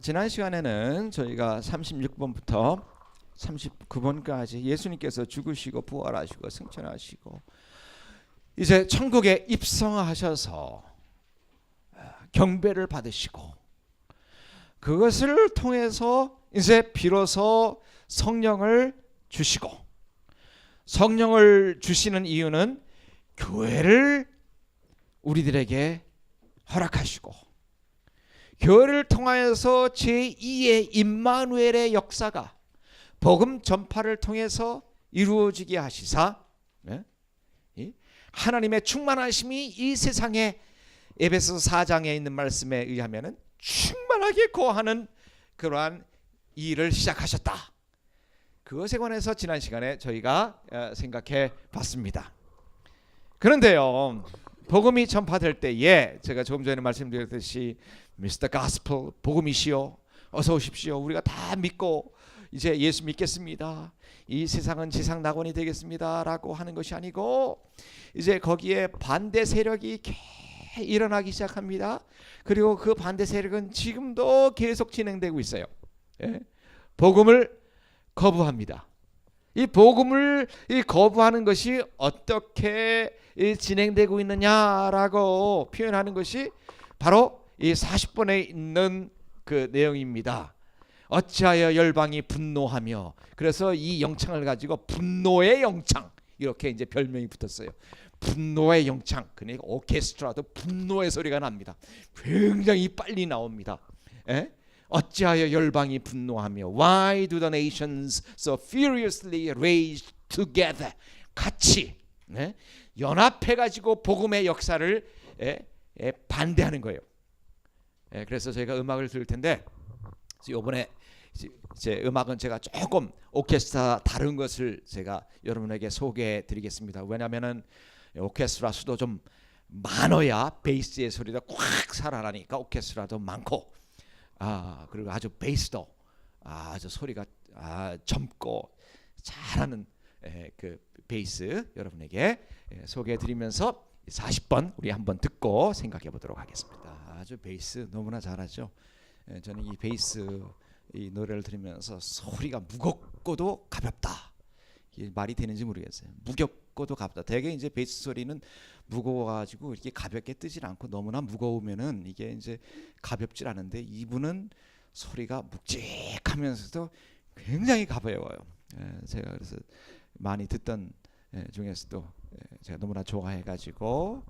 지난 시간에는 저희가 36번부터 39번까지 예수님께서 죽으시고 부활하시고 승천하시고 이제 천국에 입성하셔서 경배를 받으시고 그것을 통해서 이제 비로소 성령을 주시고, 성령을 주시는 이유는 교회를 우리들에게 허락하시고 교회를 통하여서 제2의 임마누엘의 역사가 복음 전파를 통해서 이루어지게 하시사 하나님의 충만하심이 이 세상에 에베소 4장에 있는 말씀에 의하면 충만하게 거하는 그러한 일을 시작하셨다. 그것에 관해서 지난 시간에 저희가 생각해 봤습니다. 그런데요, 복음이 전파될 때에 제가 조금 전에 말씀드렸듯이 Mr. Gospel, 복음이시여 어서 오십시오. 우리가 다 믿고 이제 예수 믿겠습니다. 이 세상은 지상 낙원이 되겠습니다 라고 하는 것이 아니고 이제 거기에 반대 세력이 일어나기 시작합니다. 그리고 그 반대 세력은 지금도 계속 진행되고 있어요. 복음을 거부합니다. 이 복음을 거부하는 것이 어떻게 진행되고 있느냐라고 표현하는 것이 바로 이 40번에 있는 그 내용입니다. 어찌하여 열방이 분노하며, 그래서 이 영창을 가지고 분노의 영창 이렇게 이제 별명이 붙었어요. 분노의 영창. 그러니까 오케스트라도 분노의 소리가 납니다. 굉장히 빨리 나옵니다. 어찌하여 열방이 분노하며 Why do the nations so furiously rage together? 같이 연합해가지고 복음의 역사를 반대하는 거예요. 그래서 저희가 음악을 들을 텐데 이번에 제 음악은 제가 조금 오케스트라 다른 것을 제가 여러분에게 소개해 드리겠습니다. 왜냐하면은 오케스트라 수도 좀 많아야 베이스의 소리가 꽉 살아나니까 오케스트라도 많고 그리고 아주 베이스도 아주 소리가 젊고 잘하는 그 베이스 여러분에게 소개해 드리면서 40번 우리 한번 듣고 생각해 보도록 하겠습니다. 아주 베이스 너무나 잘하죠. 저는 이 베이스 이 노래를 들으면서 소리가 무겁고도 가볍다. 이게 말이 되는지 모르겠어요. 무겁고도 가볍다. 대개 이제 베이스 소리는 무거워가지고 이렇게 가볍게 뜨질 않고 너무나 무거우면은 이게 이제 가볍질 않은데 이분은 소리가 묵직하면서도 굉장히 가벼워요. 제가 그래서 많이 듣던 중에서도 제가 너무나 좋아해가지고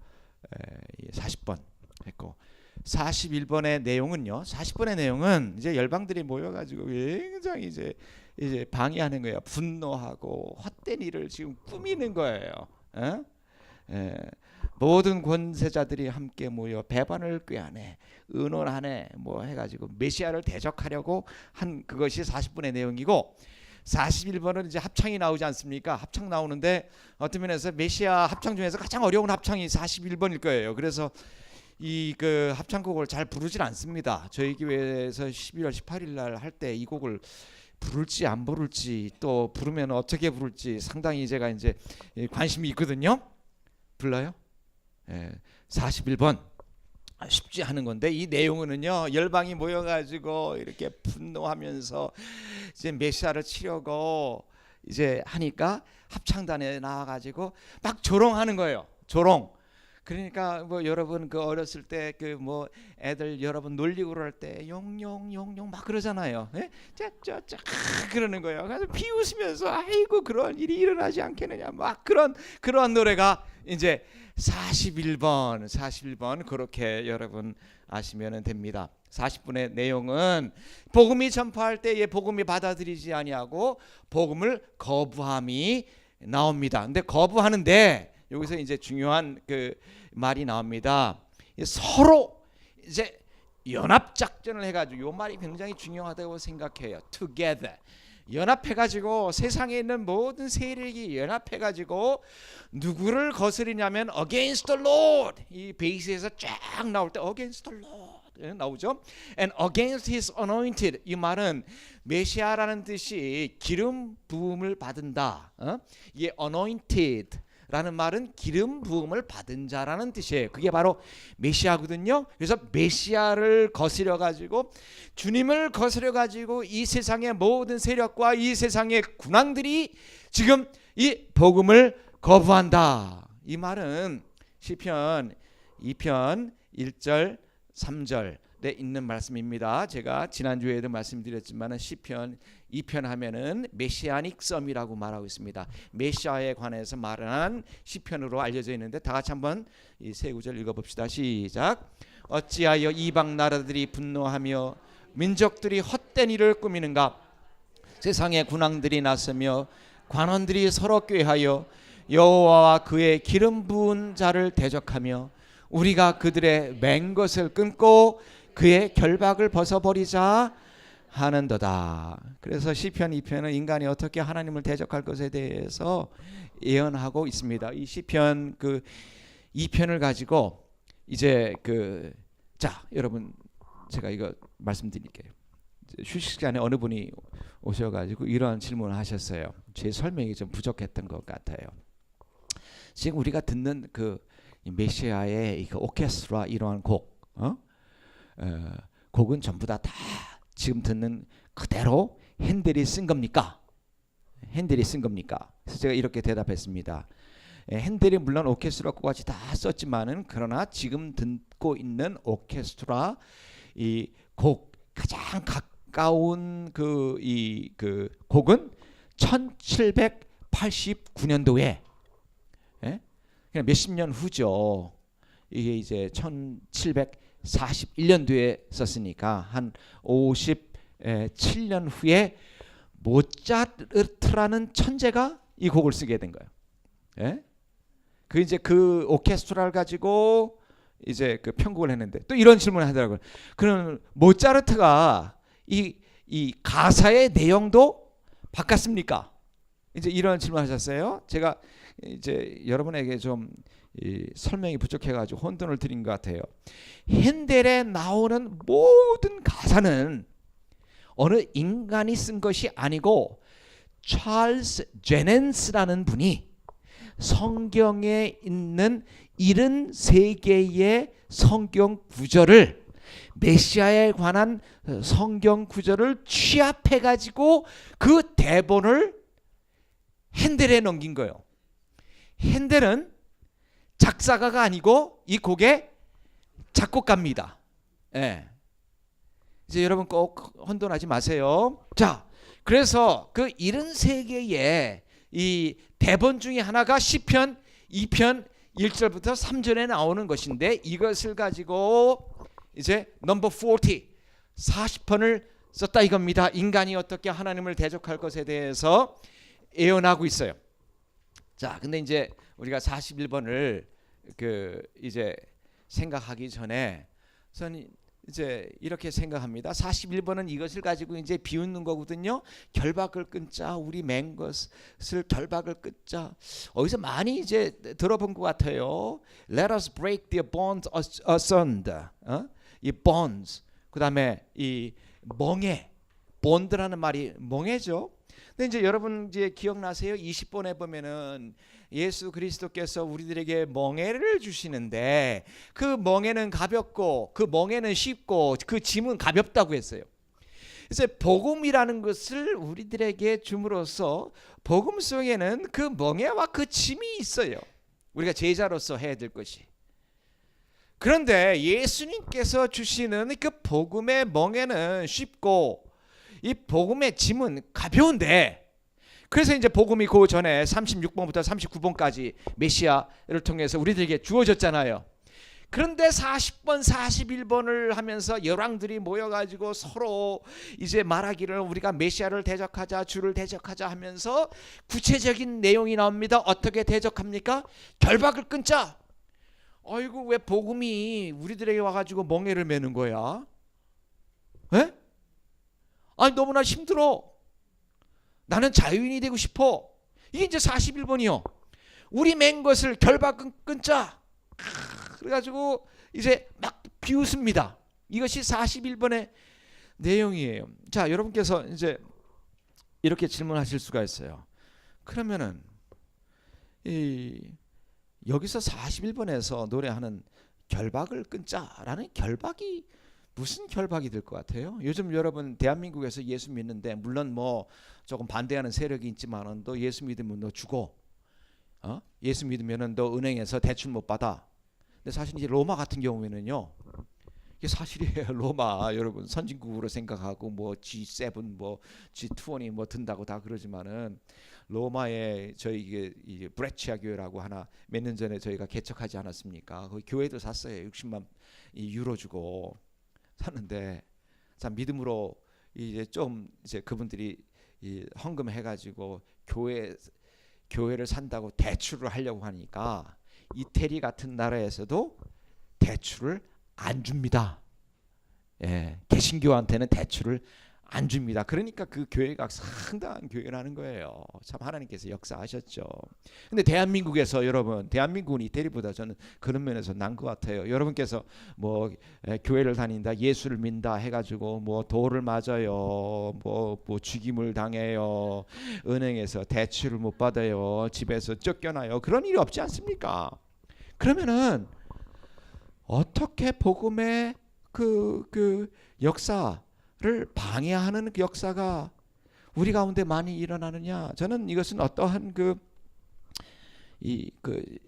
40번 했고 41번의 내용은요. 40번의 내용은 이제 열방들이 모여가지고 굉장히 이제 방해하는 거예요. 분노하고 헛된 일을 지금 꾸미는 거예요. 모든 권세자들이 함께 모여 배반을 꾀하네, 의논하네, 뭐 해가지고 메시아를 대적하려고 한 그것이 40번의 내용이고 41번은 이제 합창이 나오지 않습니까? 합창 나오는데 어떤 면에서 메시아 합창 중에서 가장 어려운 합창이 41번일 거예요. 그래서 이 그 합창곡을 잘 부르질 않습니다. 저희 교회에서 12월 18일 날 할 때 이 곡을 부를지 안 부를지 또 부르면 어떻게 부를지 상당히 제가 이제 관심이 있거든요. 불러요? 41번 쉽지 않은 건데 이 내용은요 열방이 모여가지고 이렇게 분노하면서 이제 메시아를 치려고 이제 하니까 합창단에 나와가지고 막 조롱하는 거예요. 조롱. 그러니까 뭐 여러분 그 어렸을 때 그 뭐 애들 여러분 놀리고 그럴 때 용용용용 막 그러잖아요. 짜짜짜 그러는 거예요. 그래서 비웃으면서 아이고 그런 일이 일어나지 않겠느냐 막 그런 노래가 이제 41번 그렇게 여러분 아시면 됩니다. 40분의 내용은 복음이 전파할 때에 복음이 받아들이지 아니하고 복음을 거부함이 나옵니다. 근데 거부하는데 여기서 이제 중요한 그 말이 나옵니다. 서로 이제 연합 작전을 해가지고 이 말이 굉장히 중요하다고 생각해요. Together. 연합해가지고 세상에 있는 모든 세력이 연합해가지고 누구를 거스리냐면 against the Lord. 이 베이스에서 쫙 나올 때 against the Lord 나오죠. And against His anointed. 이 말은 메시아라는 뜻이 기름 부음을 받은다. 이게 anointed 라는 말은 기름 부음을 받은 자라는 뜻이에요. 그게 바로 메시아거든요. 그래서 메시아를 거스려 가지고, 주님을 거스려 가지고 이 세상의 모든 세력과 이 세상의 군왕들이 지금 이 복음을 거부한다. 이 말은 시편 2편 1절 3절에 있는 말씀입니다. 제가 지난주에도 말씀드렸지만 시편 2편 하면은 메시아닉 썸이라고 말하고 있습니다. 메시아에 관해서 말한 시편으로 알려져 있는데, 다 같이 한번 이 세 구절 읽어봅시다. 시작. 어찌하여 이방 나라들이 분노하며 민족들이 헛된 일을 꾸미는가? 세상의 군왕들이 나서며 관원들이 서로 꾀하여 여호와와 그의 기름 부은 자를 대적하며 우리가 그들의 맨 것을 끊고 그의 결박을 벗어버리자 하는도다. 그래서 시편 2편은 인간이 어떻게 하나님을 대적할 것에 대해서 예언하고 있습니다. 이 시편 그 2편을 가지고 이제 자, 여러분, 제가 이거 말씀드릴게요. 휴식 시간에 어느 분이 오셔가지고 이러한 질문을 하셨어요. 제 설명이 좀 부족했던 것 같아요. 지금 우리가 듣는 메시아의 그 오케스트라 이러한 곡은 전부 다 지금 듣는 그대로 핸델이 쓴 겁니까? 핸델이 쓴 겁니까? 그래서 제가 이렇게 대답했습니다. 핸델이 물론 오케스트라 곡같이 다 썼지만은, 그러나 지금 듣고 있는 오케스트라 이 곡 가장 가까운 그 곡은 1789년도에 그냥 몇십 년 후죠. 이게 이제 1741년도에 썼으니까 한 57년 후에 모차르트라는 천재가 이 곡을 쓰게 된 거예요. 예? 그 오케스트라를 가지고 이제 편곡을 했는데, 또 이런 질문을 하더라고요. 그럼 모차르트가 이 가사의 내용도 바꿨습니까? 이제 이런 질문하셨어요. 제가 이제 여러분에게 좀 설명이 부족해가지고 혼돈을 드린 것 같아요. 핸델에 나오는 모든 가사는 어느 인간이 쓴 것이 아니고 찰스 제넨스라는 분이 성경에 있는 73개의 성경 구절을, 메시아에 관한 성경 구절을 취합해가지고 그 대본을 핸델에 넘긴 거예요. 핸델은 작사가가 아니고 이 곡의 작곡가입니다. 예. 이제 여러분 꼭 혼돈하지 마세요. 자, 그래서 그 73개의 이 대본 중에 하나가 시편 2편 1절부터 3절에 나오는 것인데, 이것을 가지고 이제 넘버 40편을 썼다 이겁니다. 인간이 어떻게 하나님을 대적할 것에 대해서 예언하고 있어요. 자, 근데 이제 우리가 41번을 이제 생각하기 전에 저는 이제 이렇게 생각합니다. 41번은 이것을 가지고 이제 비웃는 거거든요. 결박을 끊자, 우리 맨 것을 결박을 끊자. 어디서 많이 이제 들어본 것 같아요. Let us break their bonds asunder. 이 bonds, 그다음에 이 멍에, bond라는 말이 멍에죠. 근데 이제 여러분 이제 기억나세요? 20번에 보면은 예수 그리스도께서 우리들에게 멍에를 주시는데, 그 멍에는 가볍고 그 멍에는 쉽고 그 짐은 가볍다고 했어요. 그래서 복음이라는 것을 우리들에게 줌으로써 복음 속에는 그 멍에와 그 짐이 있어요. 우리가 제자로서 해야 될 것이. 그런데 예수님께서 주시는 그 복음의 멍에는 쉽고 이 복음의 짐은 가벼운데, 그래서 이제 복음이 그 전에 36번부터 39번까지 메시아를 통해서 우리들에게 주어졌잖아요. 그런데 40번, 41번을 하면서 열왕들이 모여가지고 서로 이제 말하기를 우리가 메시아를 대적하자, 주를 대적하자 하면서 구체적인 내용이 나옵니다. 어떻게 대적합니까? 결박을 끊자. 아이고, 왜 복음이 우리들에게 와가지고 멍에를 매는 거야? 에? 아니, 너무나 힘들어. 나는 자유인이 되고 싶어. 이게 이제 41번이요. 우리 맨 것을 결박 끊자. 그래가지고 이제 막 비웃습니다. 이것이 41번의 내용이에요. 자, 여러분께서 이제 이렇게 질문하실 수가 있어요. 그러면은 이 여기서 41번에서 노래하는 결박을 끊자라는 결박이 무슨 결박이 될 것 같아요? 요즘 여러분 대한민국에서 예수 믿는데 물론 뭐 조금 반대하는 세력이 있지만은 너 예수 믿으면 너 죽어. 예수 믿으면은 너 은행에서 대출 못 받아. 근데 사실 이제 로마 같은 경우에는요. 이게 사실이에요. 로마 여러분 선진국으로 생각하고 뭐 G7 뭐 G20 뭐 든다고 다 그러지만은 로마에 저희 이게 브레치아 교회라고 하나 몇 년 전에 저희가 개척하지 않았습니까? 그 교회도 샀어요. 60만 유로 주고 샀는데 자 믿음으로 이제 좀 이제 그분들이 헌금해 가지고 교회를 산다고 대출을 하려고 하니까 이태리 같은 나라에서도 대출을 안 줍니다. 예, 개신교한테는 대출을 안 줍니다. 그러니까 그 교회가 상당한 교회라는 거예요. 참 하나님께서 역사하셨죠. 근데 대한민국에서 여러분, 대한민국은 이태리보다 저는 그런 면에서 난 것 같아요. 여러분께서 뭐 교회를 다닌다, 예수를 믿다 해가지고 뭐 돌을 맞아요, 뭐 죽임을 당해요, 은행에서 대출을 못 받아요, 집에서 쫓겨나요. 그런 일이 없지 않습니까? 그러면은 어떻게 복음의 그 역사를 방해하는 그 역사가 우리 가운데 많이 일어나느냐? 저는 이것은 어떠한 그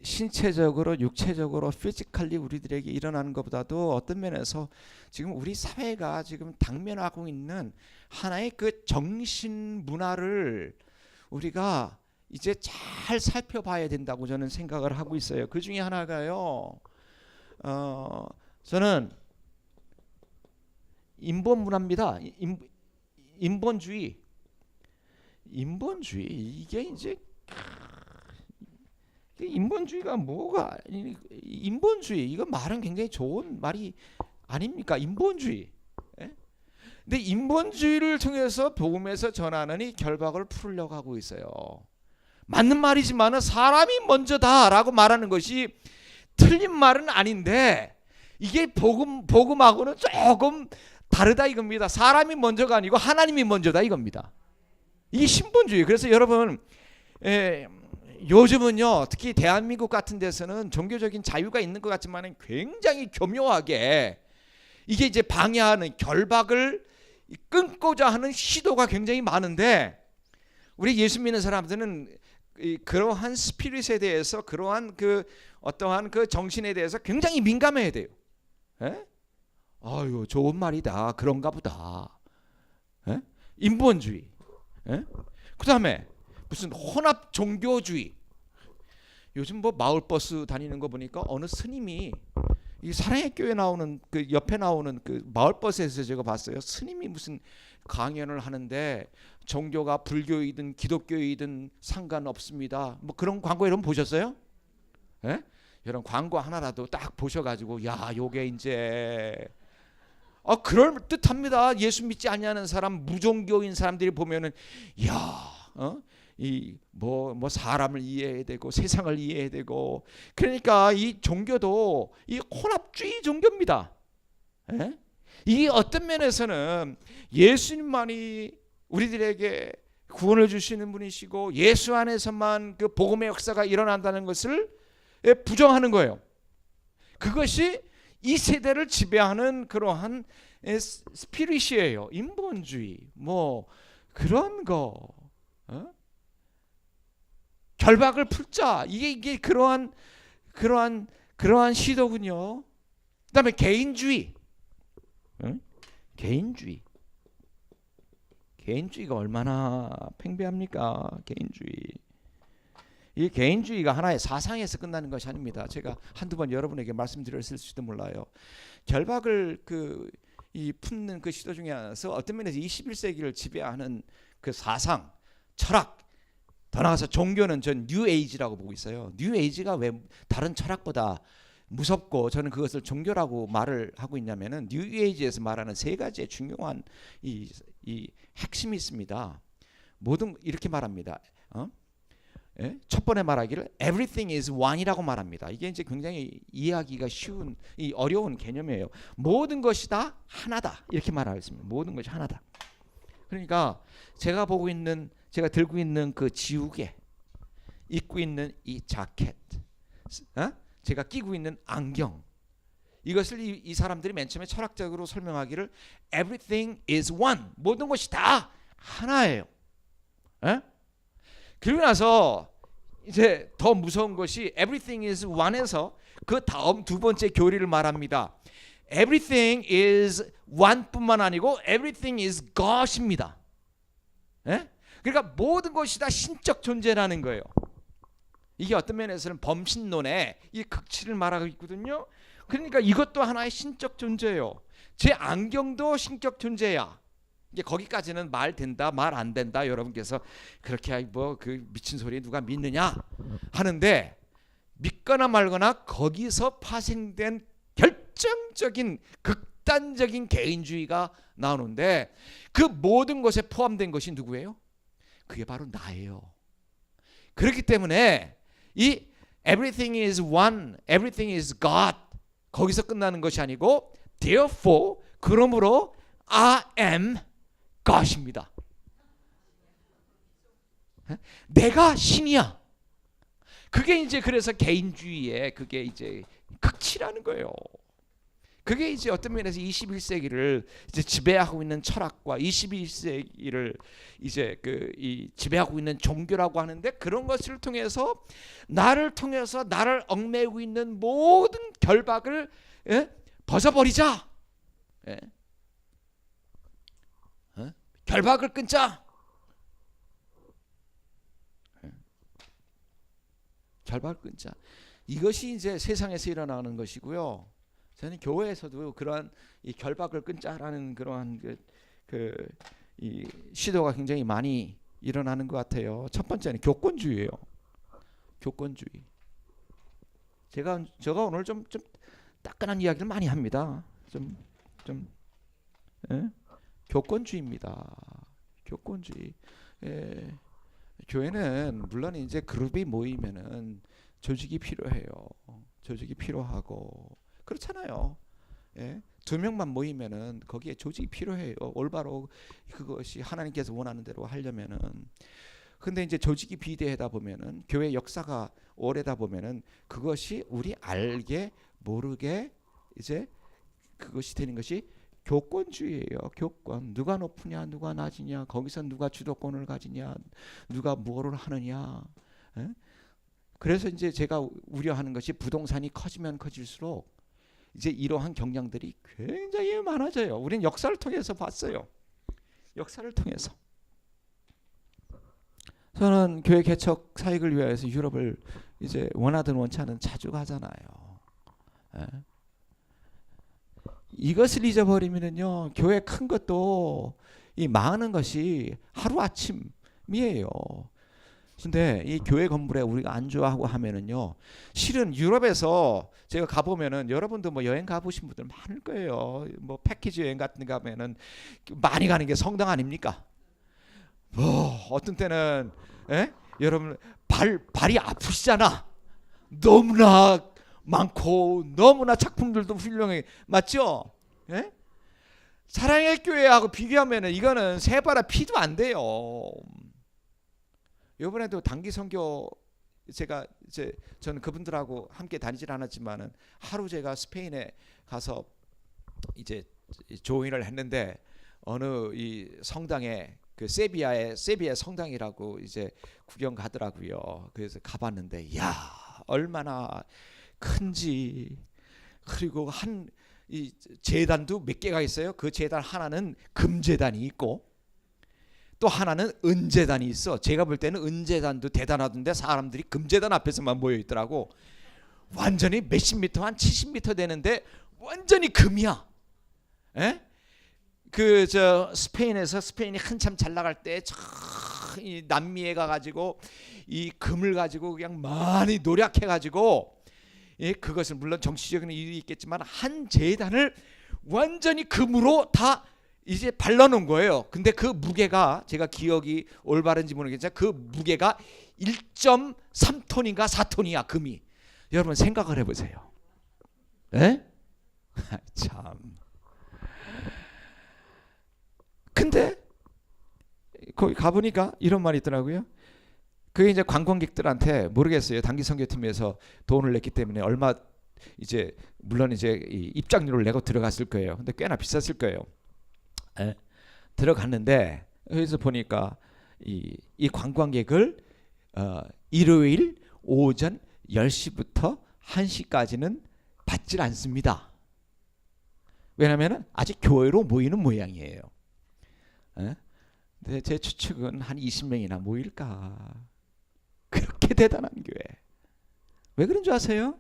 신체적으로 육체적으로 피지컬리 우리들에게 일어나는 것보다도 어떤 면에서 지금 우리 사회가 지금 당면하고 있는 하나의 그 정신 문화를 우리가 이제 잘 살펴봐야 된다고 저는 생각을 하고 있어요. 그 중에 하나가요. 저는 인본 문화입니다. 인본주의 이게 이제 인본주의가 뭐가 인본주의 이거 말은 굉장히 좋은 말이 아닙니까? 인본주의. 예? 근데 인본주의를 통해서 복음에서 전하는 이 결박을 풀으려고 하고 있어요. 맞는 말이지만 사람이 먼저다라고 말하는 것이 틀린 말은 아닌데 이게 복음하고는 조금 다르다 이겁니다. 사람이 먼저가 아니고 하나님이 먼저다 이겁니다. 이게 신본주의. 그래서 여러분 요즘은요 특히 대한민국 같은 데서는 종교적인 자유가 있는 것 같지만 굉장히 교묘하게 이게 이제 방해하는 결박을 끊고자 하는 시도가 굉장히 많은데 우리 예수 믿는 사람들은 그러한 스피릿에 대해서 그러한 그 어떠한 그 정신에 대해서 굉장히 민감해야 돼요. 에? 아유 좋은 말이다 그런가 보다. 에? 인본주의. 그 다음에 무슨 혼합 종교주의. 요즘 뭐 마을버스 다니는 거 보니까 어느 스님이 이 사랑의 교회 나오는 그 옆에 나오는 그 마을버스에서 제가 봤어요. 스님이 무슨 강연을 하는데 종교가 불교이든 기독교이든 상관없습니다. 뭐 그런 광고 여러분 보셨어요? 예? 여러분 광고 하나라도 딱 보셔가지고 야 요게 이제 그럴 듯합니다. 예수 믿지 않냐는 사람 무종교인 사람들이 보면은 야 이 뭐 사람을 이해해야 되고 세상을 이해해야 되고 그러니까 이 종교도 이 혼합주의 종교입니다. 예? 이게 어떤 면에서는 예수님만이 우리들에게 구원을 주시는 분이시고 예수 안에서만 그 복음의 역사가 일어난다는 것을 부정하는 거예요. 그것이 이 세대를 지배하는 그러한 스피릿이에요. 인본주의 뭐 그런 거. 결박을 풀자. 이게 그러한 시도군요. 그다음에 개인주의. 개인주의가 얼마나 팽배합니까? 이 개인주의가 하나의 사상에서 끝나는 것이 아닙니다. 제가 한두 번 여러분에게 말씀드렸을지도 몰라요. 결박을 품는 그 시도 중에 하나서 어떤 면에서 21세기를 지배하는 그 사상, 철학, 더 나아가서 종교는 전 뉴에이지라고 보고 있어요. 뉴에이지가 왜 다른 철학보다 무섭고 저는 그것을 종교라고 말을 하고 있냐면은 뉴에이지에서 말하는 세 가지의 중요한 이 핵심이 있습니다. 모든 이렇게 말합니다. 첫 번째 말하기를 everything is one이라고 말합니다. 이게 이제 굉장히 이해하기가 쉬운 이 어려운 개념이에요. 모든 것이 다 하나다 이렇게 말하겠습니다. 모든 것이 하나다. 그러니까 제가 들고 있는 그 지우개 입고 있는 이 자켓, 제가 끼고 있는 안경, 이것을 이 사람들이 맨 처음에 철학적으로 설명하기를 everything is one, 모든 것이 다 하나예요. 그리고 나서 이제 더 무서운 것이 everything is one에서 그 다음 두 번째 교리를 말합니다. everything is one뿐만 아니고 everything is God입니다. 그러니까 모든 것이 다 신적 존재라는 거예요. 이게 어떤 면에서는 범신론의 이 극치를 말하고 있거든요. 그러니까 이것도 하나의 신적 존재예요. 제 안경도 신적 존재야. 이제 거기까지는 말 된다, 말 안 된다. 여러분께서 그렇게 뭐 그 미친 소리에 누가 믿느냐 하는데, 믿거나 말거나 거기서 파생된 결정적인 극단적인 개인주의가 나오는데, 그 모든 것에 포함된 것이 누구예요? 그게 바로 나예요. 그렇기 때문에 이 everything is one, everything is God, 거기서 끝나는 것이 아니고 therefore, 그러므로 I am God입니다. 내가 신이야. 그게 이제 그래서 개인주의의 그게 이제 극치라는 거예요. 그게 이제 어떤 면에서 21세기를 이제 지배하고 있는 철학과 21세기를 이제 이 지배하고 있는 종교라고 하는데, 그런 것을 통해서 나를 얽매이고 있는 모든 결박을 벗어버리자. 결박을 끊자. 결박을 끊자. 이것이 이제 세상에서 일어나는 것이고요. 저는 교회에서도 그러한 이 결박을 끊자라는 그러한 이 시도가 굉장히 많이 일어나는 것 같아요. 첫 번째는 교권주의예요. 교권주의. 제가 오늘 좀 따끈한 이야기를 많이 합니다. 교권주의입니다. 교권주의. 교회는 물론 이제 그룹이 모이면은 조직이 필요해요. 조직이 필요하고 그렇잖아요. 두 명만 모이면은 거기에 조직이 필요해요. 올바로 그것이 하나님께서 원하는 대로 하려면은. 근데 이제 조직이 비대하다 보면은, 교회 역사가 오래다 보면은 그것이 우리 알게 모르게 이제 그것이 되는 것이 교권주의예요. 교권. 누가 높으냐, 누가 낮으냐, 거기서 누가 주도권을 가지냐, 누가 뭐를 하느냐. 그래서 이제 제가 우려하는 것이 부동산이 커지면 커질수록 이제 이러한 경향들이 굉장히 많아져요. 우리는 역사를 통해서 봤어요. 역사를 통해서. 저는 교회 개척 사역을 위해서 유럽을 이제 원하든 원치 않든 자주 가잖아요. 이것을 잊어버리면요, 교회 큰 것도 이 망하는 것이 하루 아침이에요. 근데 이 교회 건물에 우리가 안주하고 하면은요, 실은 유럽에서 제가 가보면은, 여러분도 뭐 여행 가보신 분들 많을 거예요. 뭐 패키지 여행 같은 거 가면은 많이 가는 게 성당 아닙니까? 어떤 때는 여러분 발이 아프시잖아. 너무나 많고 너무나 작품들도 훌륭해, 맞죠? 사랑의 교회하고 비교하면은 이거는 새바라 피도 안 돼요. 이번에도 단기 선교, 제가 이제 저는 그분들하고 함께 다니질 않았지만은 하루 제가 스페인에 가서 이제 조인을 했는데, 어느 이 성당에 그 세비야 성당이라고 이제 구경 가더라고요. 그래서 가봤는데, 야, 얼마나 큰지. 그리고 이 제단도 몇 개가 있어요. 그 제단 하나는 금제단이 있고 또 하나는 은제단이 있어. 제가 볼 때는 은제단도 대단하던데 사람들이 금제단 앞에서만 모여 있더라고. 완전히 몇십 미터, 한 70m 되는데 완전히 금이야. 스페인이 한참 잘 나갈 때 이 남미에 가가지고 이 금을 가지고 그냥 많이 노력해가지고, 그것은 물론 정치적인 이유도 있겠지만 한 제단을 완전히 금으로 다 이제 발라놓은 거예요. 근데 그 무게가, 제가 기억이 올바른지 모르겠지만 그 무게가 1.3톤인가 4톤이야, 금이. 여러분 생각을 해보세요. 참. 근데 거기 가보니까 이런 말이 있더라고요. 그게 이제 관광객들한테 모르겠어요. 단기 선교팀에서 돈을 냈기 때문에 얼마 이제 물론 이제 이 입장료를 내고 들어갔을 거예요. 근데 꽤나 비쌌을 거예요. 에? 들어갔는데 여기서 보니까 이 관광객을 일요일 오전 10시부터 1시까지는 받질 않습니다. 왜냐하면 아직 교회로 모이는 모양이에요. 근데 제 추측은 한 20명이나 모일까. 그렇게 대단한 교회. 왜 그런 줄 아세요?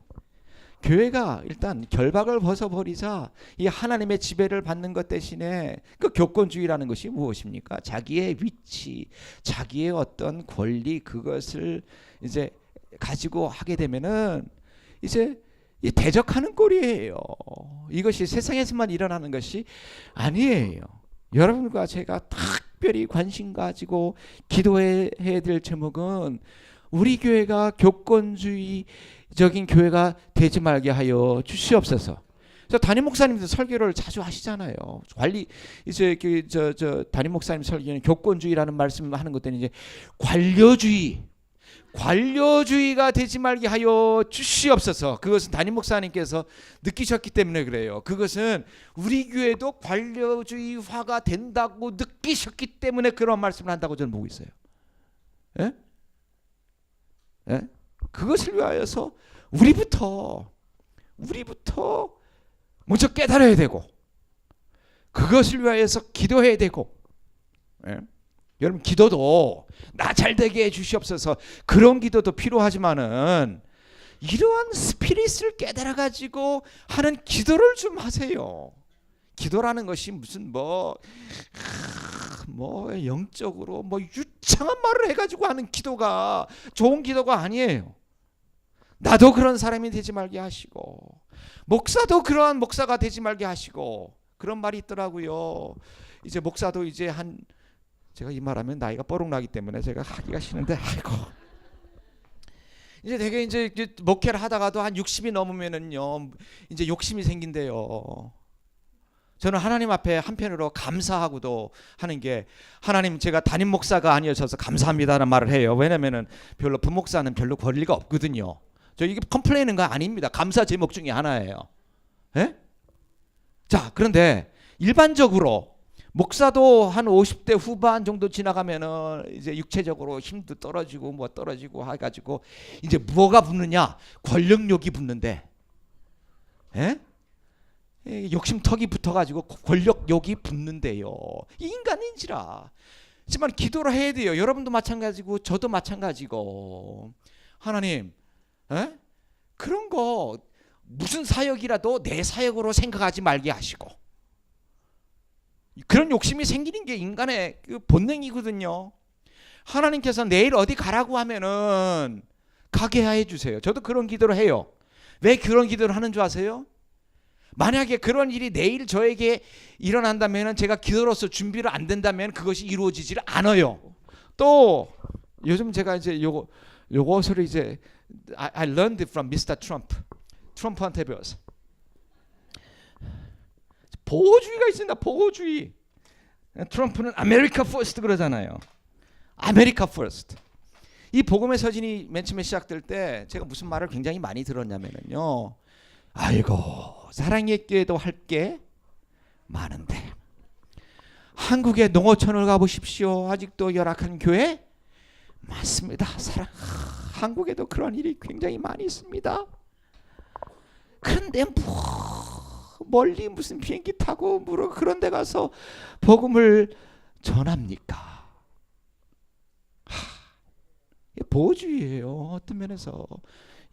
교회가 일단 결박을 벗어버리자 이 하나님의 지배를 받는 것 대신에 그 교권주의라는 것이 무엇입니까? 자기의 위치, 자기의 어떤 권리 그것을 이제 가지고 하게 되면은 이제 이 대적하는 꼴이에요. 이것이 세상에서만 일어나는 것이 아니에요. 여러분과 제가 특별히 관심 가지고 기도해야 될 제목은 우리 교회가 교권주의적인 교회가 되지 말게 하여 주시옵소서. 그래서 담임 목사님도 설교를 자주 하시잖아요. 관리 이제 저 담임 목사님 설교는 교권주의라는 말씀하는 것들은 이제 관료주의가 되지 말게 하여 주시옵소서. 그것은 담임 목사님께서 느끼셨기 때문에 그래요. 그것은 우리 교회도 관료주의화가 된다고 느끼셨기 때문에 그런 말씀을 한다고 저는 보고 있어요. 예? 예? 그것을 위하여서 우리부터 먼저 깨달아야 되고 그것을 위하여서 기도해야 되고 예? 여러분 기도도 나 잘되게 해주시옵소서 그런 기도도 필요하지만은 이러한 스피릿을 깨달아가지고 하는 기도를 좀 하세요. 기도라는 것이 무슨 뭐 영적으로 뭐 유창한 말을 해가지고 하는 기도가 좋은 기도가 아니에요. 나도 그런 사람이 되지 말게 하시고 목사도 그러한 목사가 되지 말게 하시고 그런 말이 있더라고요. 이제 목사도 이제 제가 이 말하면 나이가 뽀록나기 때문에 제가 하기가 싫은데 아이고 이제 되게 이제 목회를 하다가도 한 60이 넘으면은요 이제 욕심이 생긴대요. 저는 하나님 앞에 한편으로 감사하고도 하는 게 하나님 제가 담임 목사가 아니어서 감사합니다라는 말을 해요. 왜냐면은 별로 부목사는 별로 권리가 없거든요. 저 이게 컴플레인은 거 아닙니다. 감사 제목 중에 하나예요. 예? 자, 그런데 일반적으로 목사도 한 50대 후반 정도 지나가면은 이제 육체적으로 힘도 떨어지고 뭐 떨어지고 해가지고 이제 뭐가 붙느냐? 권력욕이 붙는데, 예? 욕심턱이 붙어가지고 권력욕이 붙는데요. 이 인간인지라. 하지만 기도를 해야 돼요. 여러분도 마찬가지고 저도 마찬가지고. 하나님, 에? 그런 거 무슨 사역이라도 내 사역으로 생각하지 말게 하시고. 그런 욕심이 생기는 게 인간의 그 본능이거든요. 하나님께서 내일 어디 가라고 하면은 가게 해주세요. 저도 그런 기도를 해요. 왜 그런 기도를 하는 줄 아세요? 만약에 그런 일이 내일 저에게 일어난다면 제가 기도로서 준비를 안 된다면 그것이 이루어지지를 않아요. 또 요즘 제가 이제 요것을 이제 I learned from Mr. Trump. 트럼프한테 배웠어. 보호주의가 있습니다. 보호주의. 트럼프는 아메리카 퍼스트 그러잖아요. 아메리카 퍼스트. 이 복음의 서신이 맨 처음에 시작될 때 제가 무슨 말을 굉장히 많이 들었냐면요. 아이고 사랑의 교회도 할 게 많은데 한국의 농어촌을 가보십시오. 아직도 열악한 교회 많습니다. 한국에도 그런 일이 굉장히 많이 있습니다. 그런데 멀리 무슨 비행기 타고 그런 데 가서 복음을 전합니까? 보호주의예요. 어떤 면에서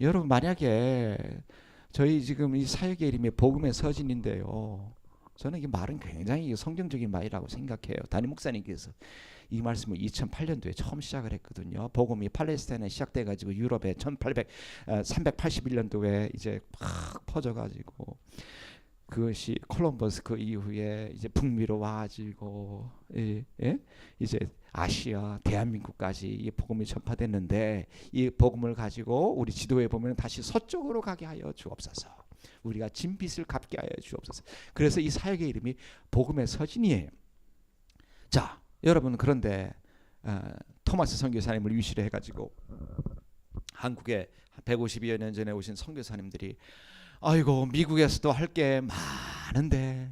여러분 만약에 저희 지금 이 사역의 이름이 복음의 서신인데요. 저는 이 말은 굉장히 성경적인 말이라고 생각해요. 담임 목사님께서 이 말씀을 2008년도에 처음 시작을 했거든요. 복음이 팔레스타인에 시작돼가지고 유럽에 381년도에 이제 막 퍼져가지고 그것이 콜럼버스 그 이후에 이제 북미로 와가지고 이제 아시아 대한민국까지 이 복음이 전파됐는데 이 복음을 가지고 우리 지도에 보면 다시 서쪽으로 가게 하여 주옵소서. 우리가 진빚을 갚게 하여 주옵소서. 그래서 이 사역의 이름이 복음의 서신이에요. 자, 여러분 그런데 토마스 선교사님을 위시로 해가지고 한국에 150여 년 전에 오신 선교사님들이 아이고 미국에서도 할 게 많은데,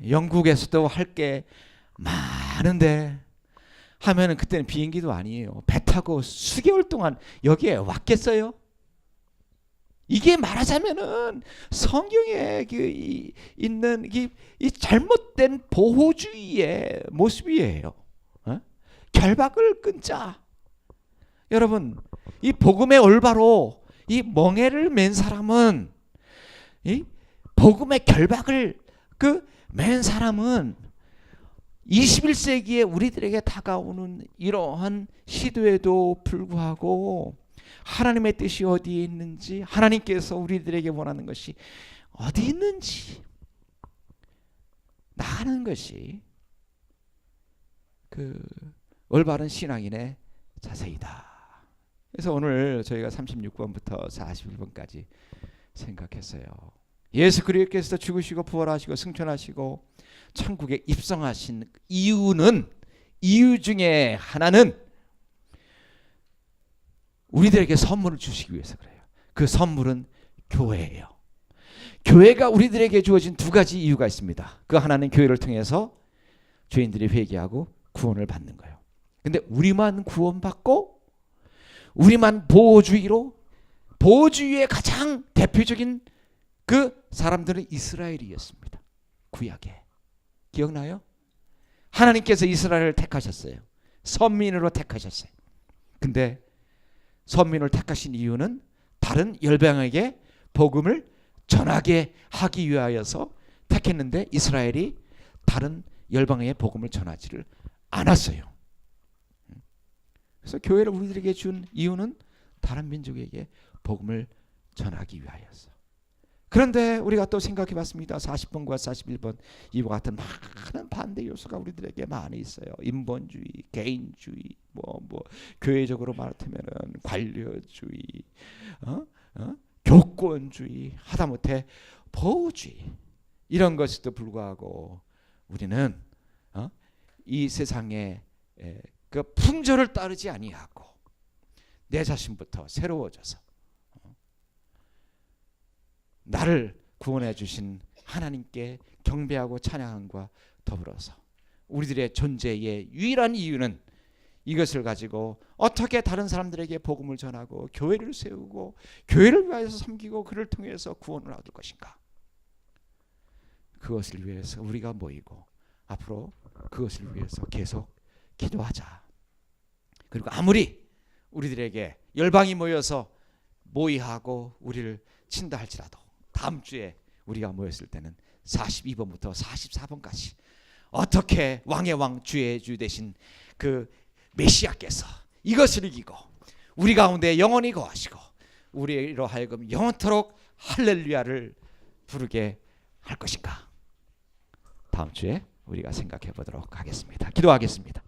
영국에서도 할 게 많은데 하면은 그때는 비행기도 아니에요. 배 타고 수개월 동안 여기에 왔겠어요? 이게 말하자면은 성경에 있는 이 잘못된 보호주의의 모습이에요. 결박을 끊자. 여러분, 이 복음의 올바로 이 멍에를 맨 사람은, 이 복음의 결박을 맨 사람은 21세기에 우리들에게 다가오는 이러한 시도에도 불구하고 하나님의 뜻이 어디에 있는지, 하나님께서 우리들에게 원하는 것이 어디 있는지 나가는 것이 그 올바른 신앙인의 자세이다. 그래서 오늘 저희가 36번부터 41번까지 생각했어요. 예수 그리스도께서 죽으시고 부활하시고 승천하시고 천국에 입성하신 이유 중에 하나는 우리들에게 선물을 주시기 위해서 그래요. 그 선물은 교회예요. 교회가 우리들에게 주어진 두 가지 이유가 있습니다. 그 하나는 교회를 통해서 죄인들이 회개하고 구원을 받는 거예요. 근데 우리만 구원받고 우리만 보호주의의 가장 대표적인 그 사람들은 이스라엘이었습니다. 구약에. 기억나요? 하나님께서 이스라엘을 택하셨어요. 선민으로 택하셨어요. 근데 선민을 택하신 이유는 다른 열방에게 복음을 전하게 하기 위하여서 택했는데 이스라엘이 다른 열방에 복음을 전하지를 않았어요. 그래서 교회를 우리들에게 준 이유는 다른 민족에게 복음을 전하기 위하여서. 그런데 우리가 또 생각해 봤습니다. 40번과 41번 이와 같은 많은 반대 요소가 우리들에게 많이 있어요. 인본주의, 개인주의, 교회적으로 말하자면은 관료주의, 교권주의, 하다못해 보호주의, 이런 것에도 불구하고 우리는 이 세상의 그 풍조를 따르지 아니하고 내 자신부터 새로워져서 나를 구원해 주신 하나님께 경배하고 찬양함과 더불어서 우리들의 존재의 유일한 이유는 이것을 가지고 어떻게 다른 사람들에게 복음을 전하고 교회를 세우고 교회를 위하여서 섬기고 그를 통해서 구원을 얻을 것인가. 그것을 위해서 우리가 모이고 앞으로 그것을 위해서 계속 기도하자. 그리고 아무리 우리들에게 열방이 모여서 모의하고 우리를 친다 할지라도 다음 주에 우리가 모였을 때는 42번부터 44번까지 어떻게 왕의 왕 주의 주 되신 그 메시아께서 이것을 이기고 우리 가운데 영원히 거하시고 우리로 하여금 영원토록 할렐루야를 부르게 할 것인가. 다음 주에 우리가 생각해 보도록 하겠습니다. 기도하겠습니다.